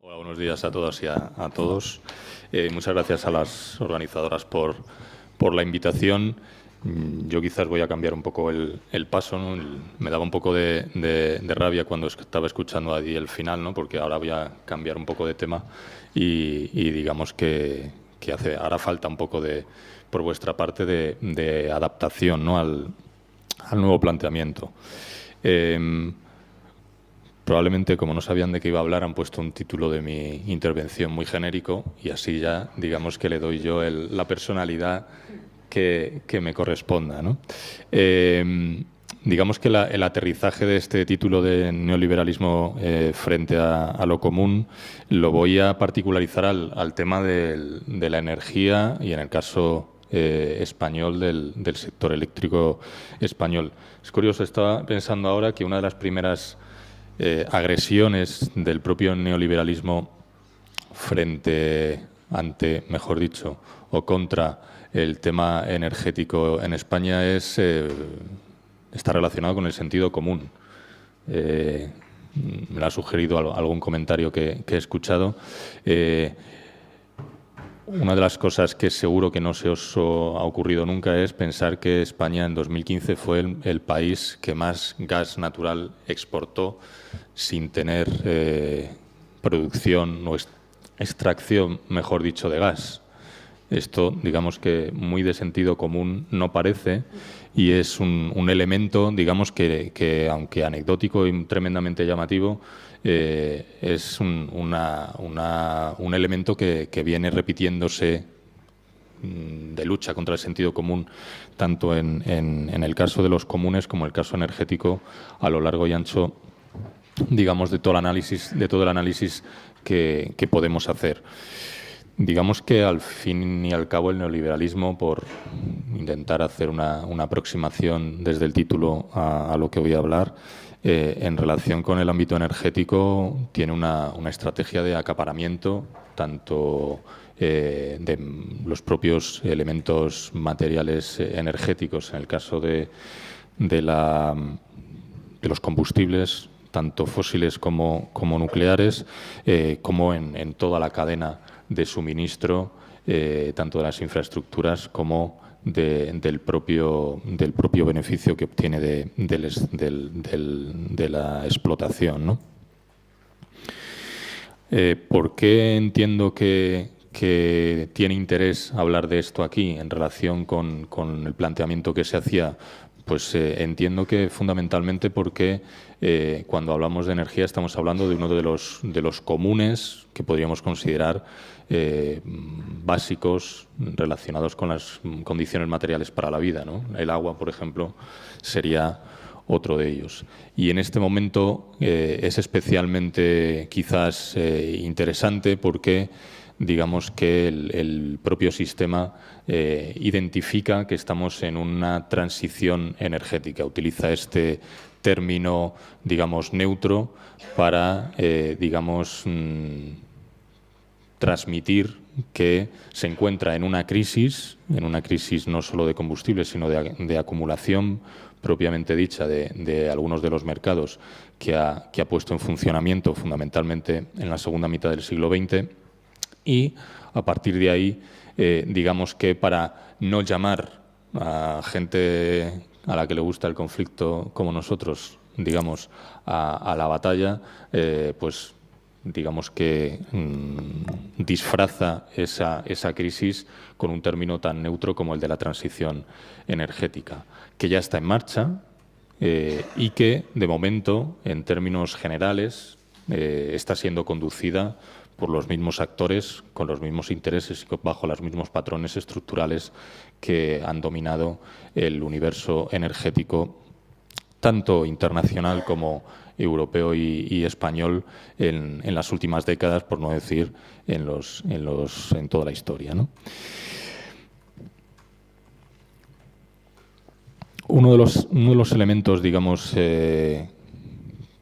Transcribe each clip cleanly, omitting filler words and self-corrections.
Hola, buenos días a todas y a todos. Muchas gracias a las organizadoras por la invitación. Yo quizás voy a cambiar un poco el paso, ¿no? Me daba un poco de rabia cuando estaba escuchando ahí el final, ¿no? Porque ahora voy a cambiar un poco de tema y digamos que hará falta un poco por vuestra parte de adaptación, ¿no? al nuevo planteamiento. Probablemente, como no sabían de qué iba a hablar, han puesto un título de mi intervención muy genérico y así ya, digamos que le doy yo la personalidad que me corresponda, ¿no? Digamos que el aterrizaje de este título de neoliberalismo frente a lo común lo voy a particularizar al tema de la energía y, en el caso español, del sector eléctrico español. Es curioso, estaba pensando ahora que una de las primeras agresiones del propio neoliberalismo mejor dicho, o contra el tema energético en España está relacionado con el sentido común. Me lo ha sugerido algún comentario que he escuchado. Una de las cosas que seguro que no se os ha ocurrido nunca es pensar que España en 2015 fue el país que más gas natural exportó sin tener producción o extracción, mejor dicho, de gas. Esto, digamos que muy de sentido común no parece, y es un elemento, digamos que aunque anecdótico y tremendamente llamativo, es un elemento que viene repitiéndose de lucha contra el sentido común, tanto en el caso de los comunes como el caso energético, a lo largo y ancho, digamos, de todo el análisis que podemos hacer. Digamos que al fin y al cabo el neoliberalismo, por intentar hacer una aproximación desde el título a lo que voy a hablar, en relación con el ámbito energético, tiene una estrategia de acaparamiento, tanto de los propios elementos materiales energéticos, en el caso de los combustibles, tanto fósiles como nucleares, como en toda la cadena de suministro, tanto de las infraestructuras como del propio beneficio que obtiene de la explotación, ¿no? ¿Por qué entiendo que tiene interés hablar de esto aquí en relación con el planteamiento que se hacía? Pues entiendo que fundamentalmente porque cuando hablamos de energía estamos hablando de uno de los comunes que podríamos considerar básicos relacionados con las condiciones materiales para la vida, ¿no? El agua, por ejemplo, sería otro de ellos. Y en este momento es especialmente quizás interesante porque digamos que el propio sistema identifica que estamos en una transición energética. Utiliza este término, digamos, neutro para, digamos, transmitir que se encuentra en una crisis no solo de combustibles, sino de acumulación propiamente dicha de algunos de los mercados que ha puesto en funcionamiento fundamentalmente en la segunda mitad del siglo XX. Y a partir de ahí, digamos que para no llamar a gente a la que le gusta el conflicto como nosotros, digamos, a la batalla, pues digamos que disfraza esa crisis con un término tan neutro como el de la transición energética, que ya está en marcha y que, de momento, en términos generales, está siendo conducida por los mismos actores, con los mismos intereses y bajo los mismos patrones estructurales que han dominado el universo energético, tanto internacional como europeo y español, en las últimas décadas, por no decir en toda la historia, ¿no? Uno de los elementos, digamos,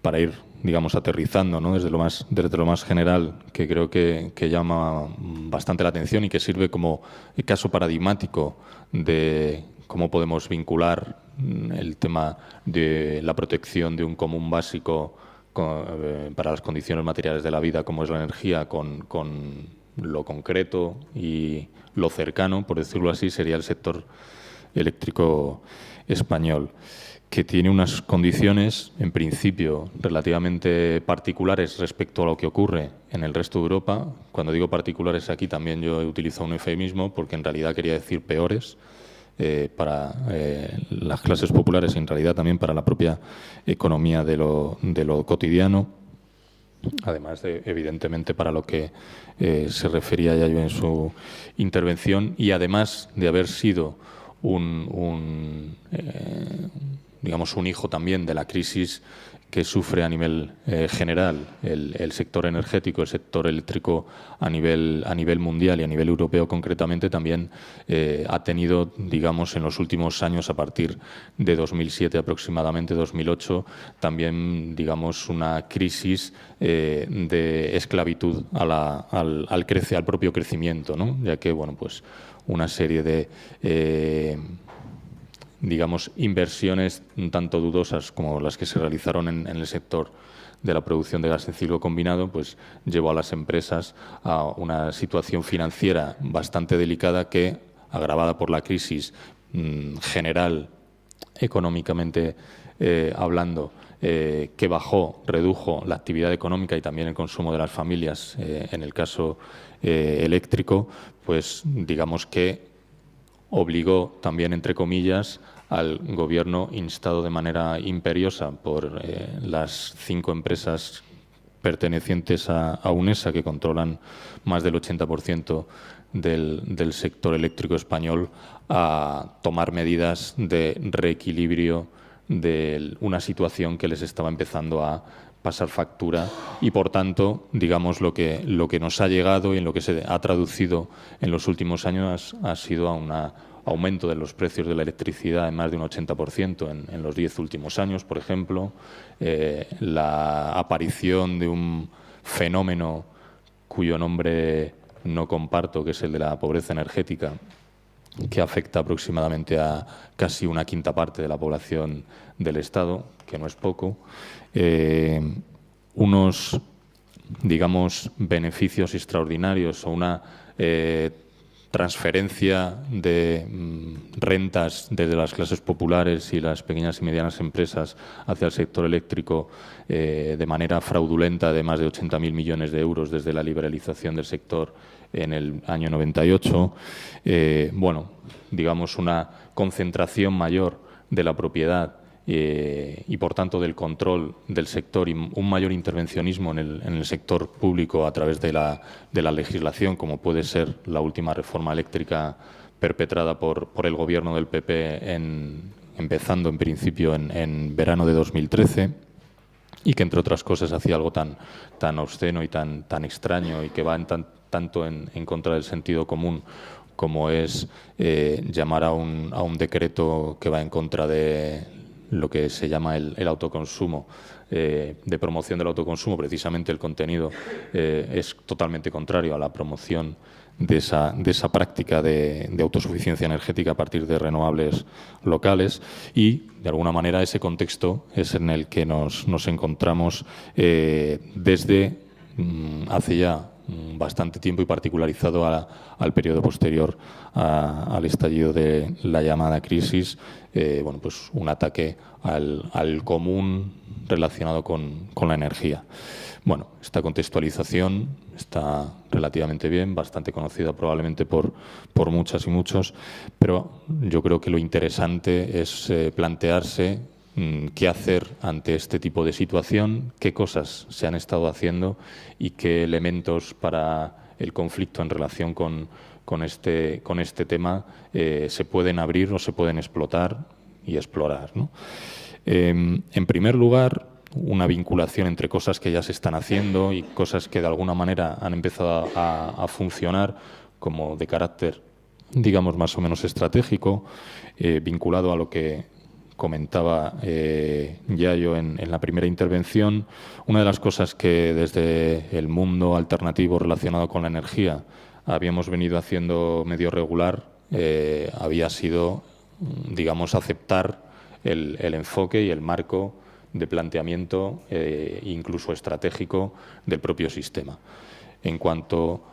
para ir, digamos, aterrizando, ¿no? desde lo más general, que creo que llama bastante la atención y que sirve como caso paradigmático de cómo podemos vincular el tema de la protección de un común básico para las condiciones materiales de la vida, como es la energía, con lo concreto y lo cercano, por decirlo así, sería el sector eléctrico español, que tiene unas condiciones, en principio, relativamente particulares respecto a lo que ocurre en el resto de Europa. Cuando digo particulares aquí también yo he utilizado un eufemismo porque en realidad quería decir peores para las clases populares y en realidad también para la propia economía de lo cotidiano. Además de, evidentemente, para lo que se refería ya yo en su intervención, y además de haber sido digamos, un hijo también de la crisis que sufre a nivel general el sector energético, el sector eléctrico a nivel mundial y a nivel europeo concretamente, también ha tenido, digamos, en los últimos años, a partir de 2007 aproximadamente, 2008, también, digamos, una crisis de esclavitud al propio crecimiento, ¿no? Ya que, bueno, pues una serie de digamos, inversiones un tanto dudosas como las que se realizaron en el sector de la producción de gas en ciclo combinado, pues llevó a las empresas a una situación financiera bastante delicada que, agravada por la crisis general, económicamente hablando, que redujo la actividad económica y también el consumo de las familias, en el caso eléctrico, pues digamos que obligó también, entre comillas, al gobierno, instado de manera imperiosa por las 5 empresas pertenecientes a UNESA, que controlan más del 80% del sector eléctrico español, a tomar medidas de reequilibrio de una situación que les estaba empezando a pasar factura y, por tanto, digamos, lo que nos ha llegado y en lo que se ha traducido en los últimos años ha sido a un aumento de los precios de la electricidad en más de un 80% en los 10 últimos años, por ejemplo, la aparición de un fenómeno cuyo nombre no comparto, que es el de la pobreza energética, que afecta aproximadamente a casi una quinta parte de la población del Estado, que no es poco, unos, digamos, beneficios extraordinarios o una transferencia de rentas desde las clases populares y las pequeñas y medianas empresas hacia el sector eléctrico de manera fraudulenta, de más de 80.000 millones de euros desde la liberalización del sector en el año 98. Bueno, digamos, una concentración mayor de la propiedad y, por tanto, del control del sector y un mayor intervencionismo en el sector público a través de la legislación, como puede ser la última reforma eléctrica perpetrada por el Gobierno del PP, empezando en principio en verano de 2013, y que, entre otras cosas, hacía algo tan obsceno y tan extraño y que va tanto en contra del sentido común, como es llamar a un decreto que va en contra de lo que se llama el autoconsumo, de promoción del autoconsumo. Precisamente el contenido es totalmente contrario a la promoción de esa práctica de autosuficiencia energética a partir de renovables locales, y de alguna manera ese contexto es en el que nos encontramos desde hace ya bastante tiempo y particularizado al periodo posterior al estallido de la llamada crisis, bueno, pues un ataque al común relacionado con la energía. Bueno, esta contextualización está relativamente bien, bastante conocida probablemente por muchas y muchos, pero yo creo que lo interesante es plantearse qué hacer ante este tipo de situación, qué cosas se han estado haciendo y qué elementos para el conflicto en relación con este tema se pueden abrir o se pueden explotar y explorar, ¿no? En primer lugar, una vinculación entre cosas que ya se están haciendo y cosas que de alguna manera han empezado a funcionar como de carácter, digamos, más o menos estratégico, vinculado a lo que comentaba ya yo en la primera intervención. Una de las cosas que desde el mundo alternativo relacionado con la energía habíamos venido haciendo medio regular había sido, digamos, aceptar el enfoque y el marco de planteamiento incluso estratégico del propio sistema. En cuanto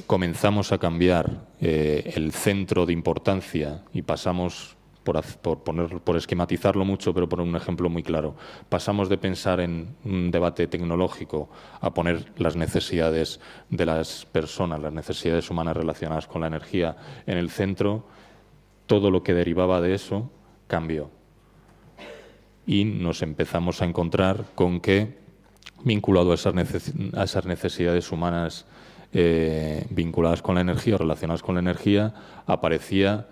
comenzamos a cambiar el centro de importancia y pasamos, por esquematizarlo mucho, pero por un ejemplo muy claro, pasamos de pensar en un debate tecnológico a poner las necesidades de las personas, las necesidades humanas relacionadas con la energía en el centro, todo lo que derivaba de eso cambió. Y nos empezamos a encontrar con que, vinculado a esas necesidades humanas vinculadas con la energía o relacionadas con la energía, aparecía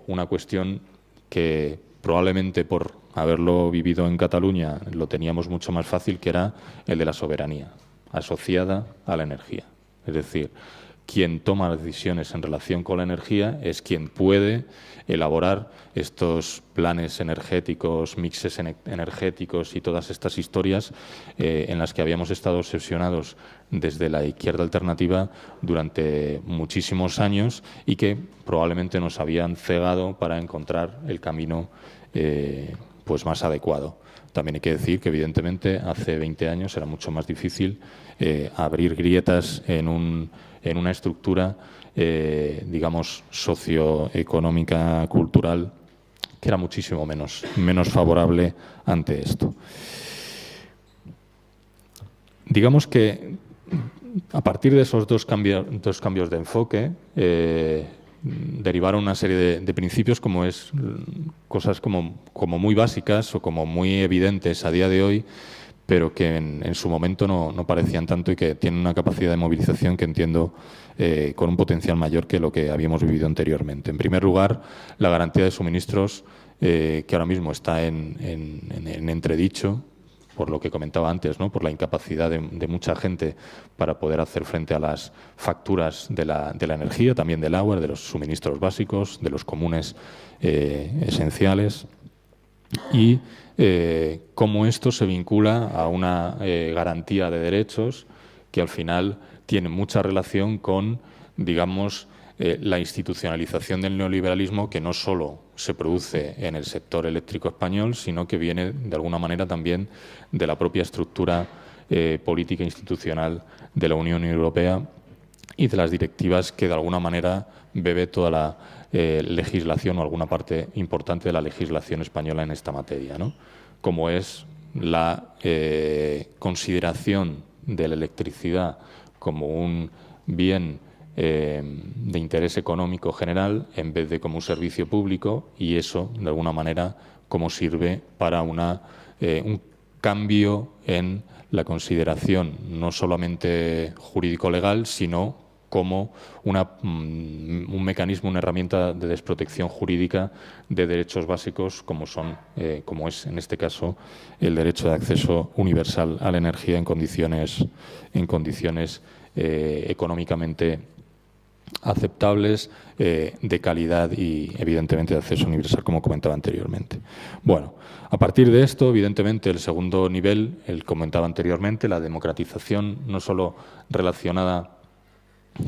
una cuestión que probablemente por haberlo vivido en Cataluña lo teníamos mucho más fácil, que era el de la soberanía asociada a la energía. Es decir, quien toma las decisiones en relación con la energía es quien puede elaborar estos planes energéticos, mixes energéticos y todas estas historias en las que habíamos estado obsesionados desde la izquierda alternativa durante muchísimos años y que probablemente nos habían cegado para encontrar el camino pues más adecuado. También hay que decir que, evidentemente, hace 20 años era mucho más difícil abrir grietas en una estructura, digamos, socioeconómica, cultural, que era muchísimo menos favorable ante esto. Digamos que a partir de esos dos cambios de enfoque, derivaron una serie de principios, como es cosas como muy básicas o como muy evidentes a día de hoy, pero que en su momento no parecían tanto y que tienen una capacidad de movilización que entiendo con un potencial mayor que lo que habíamos vivido anteriormente. En primer lugar, la garantía de suministros, que ahora mismo está en entredicho, por lo que comentaba antes, ¿no? Por la incapacidad de mucha gente para poder hacer frente a las facturas de la energía, también del agua, de los suministros básicos, de los comunes esenciales. Y cómo esto se vincula a una garantía de derechos que al final tiene mucha relación con, digamos, la institucionalización del neoliberalismo, que no solo se produce en el sector eléctrico español, sino que viene de alguna manera también de la propia estructura política e institucional de la Unión Europea y de las directivas que de alguna manera bebe toda la legislación o alguna parte importante de la legislación española en esta materia, ¿no? Como es la consideración de la electricidad como un bien de interés económico general en vez de como un servicio público, y eso, de alguna manera, como sirve para un cambio en la consideración no solamente jurídico-legal, sino como un mecanismo, una herramienta de desprotección jurídica de derechos básicos como es en este caso el derecho de acceso universal a la energía en condiciones económicamente aceptables, de calidad y, evidentemente, de acceso universal, como comentaba anteriormente. Bueno, a partir de esto, evidentemente, el segundo nivel, el comentaba anteriormente, la democratización, no solo relacionada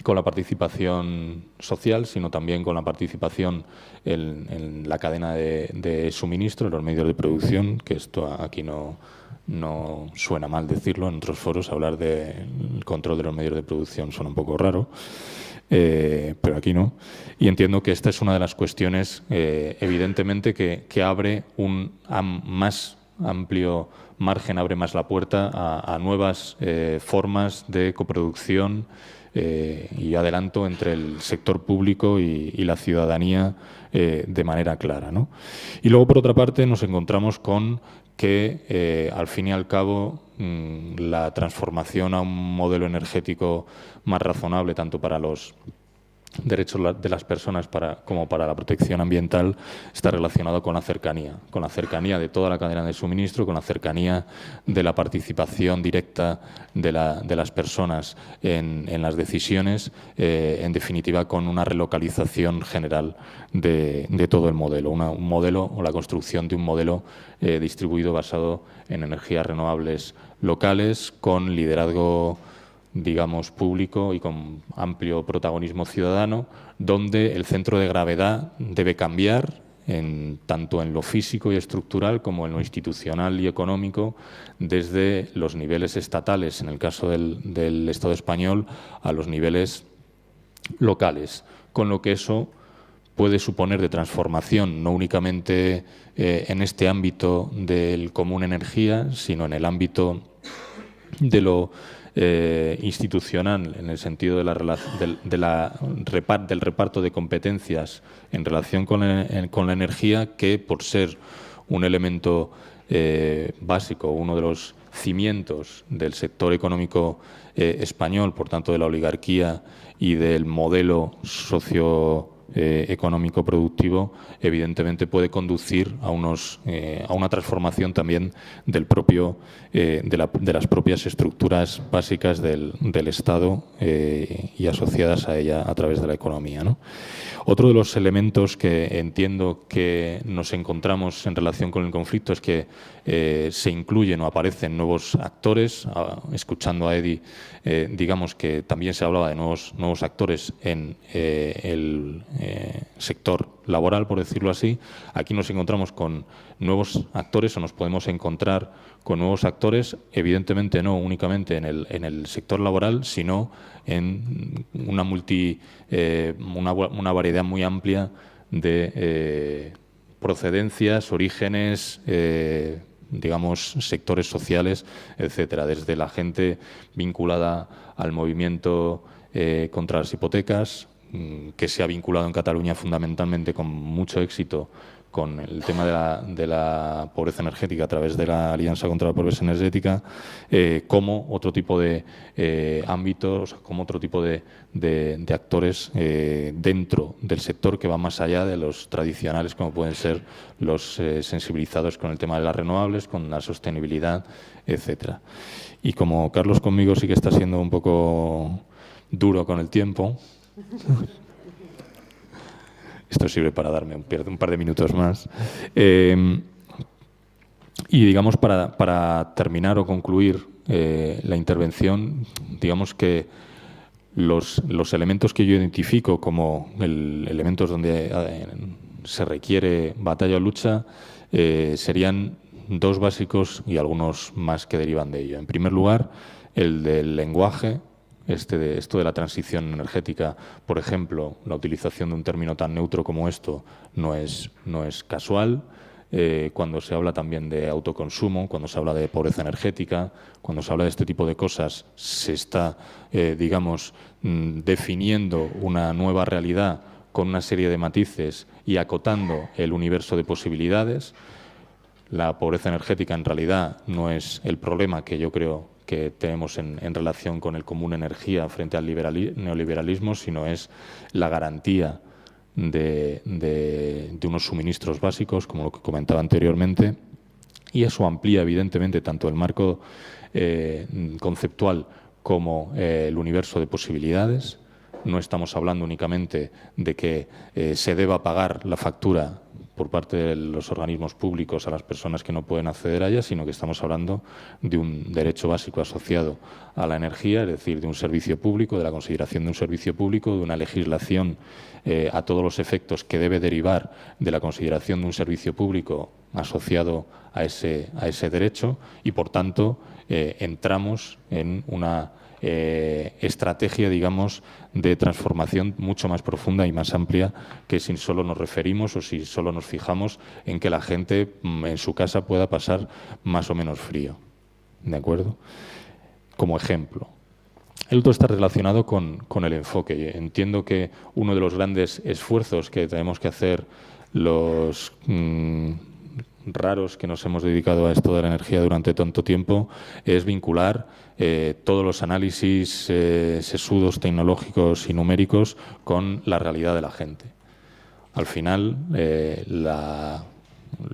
con la participación social, sino también con la participación en la cadena de suministro, en los medios de producción, que esto aquí no suena mal decirlo, en otros foros hablar del control de los medios de producción suena un poco raro, pero aquí no. Y entiendo que esta es una de las cuestiones, evidentemente, que abre un más amplio margen, abre más la puerta a nuevas formas de coproducción y adelanto entre el sector público y la ciudadanía de manera clara, ¿no? Y luego, por otra parte, nos encontramos con que, al fin y al cabo, la transformación a un modelo energético más razonable, tanto para los derechos de las personas como para la protección ambiental, está relacionado con la cercanía de toda la cadena de suministro, con la cercanía de la participación directa de las personas en las decisiones, en definitiva con una relocalización general de todo el modelo, un modelo o la construcción de un modelo distribuido basado en energías renovables locales, con liderazgo, digamos, público y con amplio protagonismo ciudadano, donde el centro de gravedad debe cambiar tanto en lo físico y estructural como en lo institucional y económico, desde los niveles estatales, en el caso del Estado español, a los niveles locales, con lo que eso puede suponer de transformación, no únicamente en este ámbito del común energía, sino en el ámbito de lo institucional, en el sentido del reparto de competencias en relación con la energía, que por ser un elemento básico, uno de los cimientos del sector económico español, por tanto de la oligarquía y del modelo socioeconómico productivo, evidentemente puede conducir a una transformación también del propio de las propias estructuras básicas del Estado y asociadas a ella a través de la economía, ¿no? Otro de los elementos que entiendo que nos encontramos en relación con el conflicto es que se incluyen o aparecen nuevos actores. Escuchando a Edi, digamos que también se hablaba de nuevos actores en el sector laboral, por decirlo así. Aquí nos encontramos con nuevos actores, o nos podemos encontrar con nuevos actores, evidentemente no únicamente en el sector laboral, sino en una variedad muy amplia de procedencias, orígenes, digamos, sectores sociales, etcétera, desde la gente vinculada al movimiento contra las hipotecas, que se ha vinculado en Cataluña fundamentalmente con mucho éxito con el tema de la pobreza energética a través de la Alianza contra la Pobreza Energética, como otro tipo de ámbitos, como otro tipo de actores dentro del sector que va más allá de los tradicionales, como pueden ser los sensibilizados con el tema de las renovables, con la sostenibilidad, etcétera. Y como Carlos conmigo sí que está siendo un poco duro con el tiempo, esto sirve para darme un par de minutos más. Y digamos, para terminar o concluir la intervención, digamos que los elementos que yo identifico como elementos donde se requiere batalla o lucha serían dos básicos y algunos más que derivan de ello. En primer lugar, el del lenguaje. Esto de la transición energética, por ejemplo, la utilización de un término tan neutro como esto no es casual. Cuando se habla también de autoconsumo, cuando se habla de pobreza energética, cuando se habla de este tipo de cosas, se está, digamos, definiendo una nueva realidad con una serie de matices y acotando el universo de posibilidades. La pobreza energética en realidad no es el problema que yo creo que tenemos en relación con el común energía frente al neoliberalismo, sino es la garantía de unos suministros básicos, como lo que comentaba anteriormente, y eso amplía evidentemente tanto el marco conceptual como el universo de posibilidades. No estamos hablando únicamente de que se deba pagar la factura por parte de los organismos públicos a las personas que no pueden acceder a ella, sino que estamos hablando de un derecho básico asociado a la energía, es decir, de un servicio público, de la consideración de un servicio público, de una legislación a todos los efectos que debe derivar de la consideración de un servicio público asociado a ese derecho, y, por tanto, entramos en una estrategia, digamos, de transformación mucho más profunda y más amplia que si solo nos referimos o si solo nos fijamos en que la gente en su casa pueda pasar más o menos frío. ¿De acuerdo? Como ejemplo. El otro está relacionado con el enfoque. Entiendo que uno de los grandes esfuerzos que tenemos que hacer los raros que nos hemos dedicado a esto de la energía durante tanto tiempo es vincular todos los análisis sesudos, tecnológicos y numéricos con la realidad de la gente. Al final, el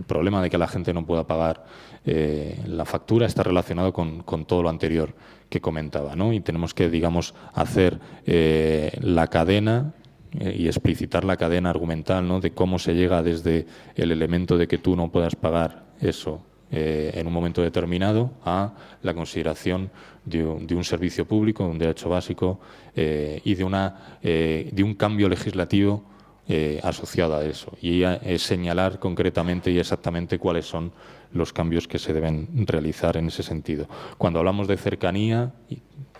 problema de que la gente no pueda pagar la factura está relacionado con todo lo anterior que comentaba, ¿no? Y tenemos que, digamos, hacer la cadena y explicitar la cadena argumental, ¿no?, de cómo se llega desde el elemento de que tú no puedas pagar eso en un momento determinado a la consideración de un servicio público, de un derecho básico y de un cambio legislativo asociado a eso. Y señalar concretamente y exactamente cuáles son los cambios que se deben realizar en ese sentido. Cuando hablamos de cercanía,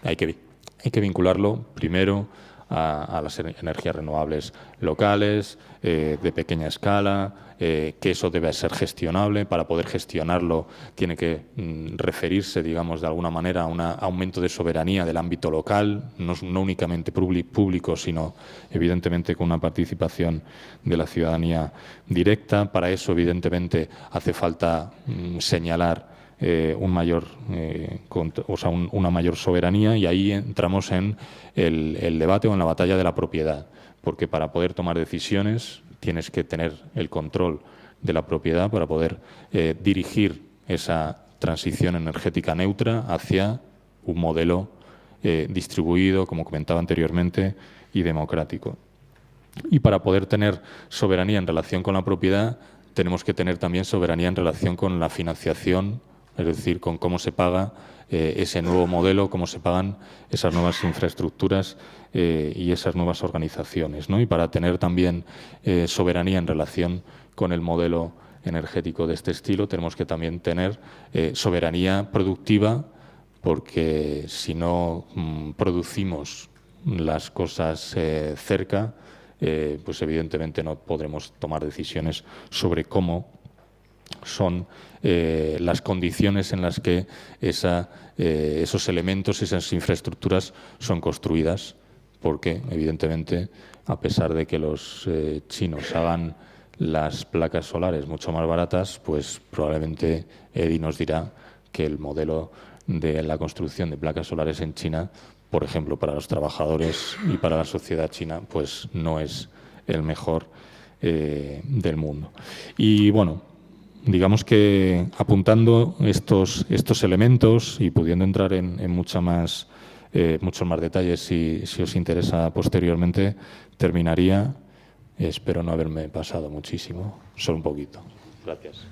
hay que vincularlo primero a las energías renovables locales, de pequeña escala, que eso debe ser gestionable. Para poder gestionarlo tiene que referirse, digamos, de alguna manera a un aumento de soberanía del ámbito local, no únicamente público, sino evidentemente con una participación de la ciudadanía directa. Para eso, evidentemente, hace falta señalar una mayor soberanía, y ahí entramos en el debate o en la batalla de la propiedad, porque para poder tomar decisiones tienes que tener el control de la propiedad para poder dirigir esa transición energética neutra hacia un modelo distribuido, como comentaba anteriormente, y democrático. Y para poder tener soberanía en relación con la propiedad, tenemos que tener también soberanía en relación con la financiación, es decir, con cómo se paga ese nuevo modelo, cómo se pagan esas nuevas infraestructuras y esas nuevas organizaciones, ¿no? Y para tener también soberanía en relación con el modelo energético de este estilo, tenemos que también tener soberanía productiva, porque si no producimos las cosas cerca, pues evidentemente no podremos tomar decisiones sobre cómo son las condiciones en las que esos elementos, esas infraestructuras son construidas, porque evidentemente, a pesar de que los chinos hagan las placas solares mucho más baratas, pues probablemente Eddy nos dirá que el modelo de la construcción de placas solares en China, por ejemplo, para los trabajadores y para la sociedad china, pues no es el mejor del mundo. Y bueno, digamos que apuntando estos elementos y pudiendo entrar en muchos más detalles si os interesa posteriormente, terminaría. Espero no haberme pasado muchísimo, solo un poquito. Gracias.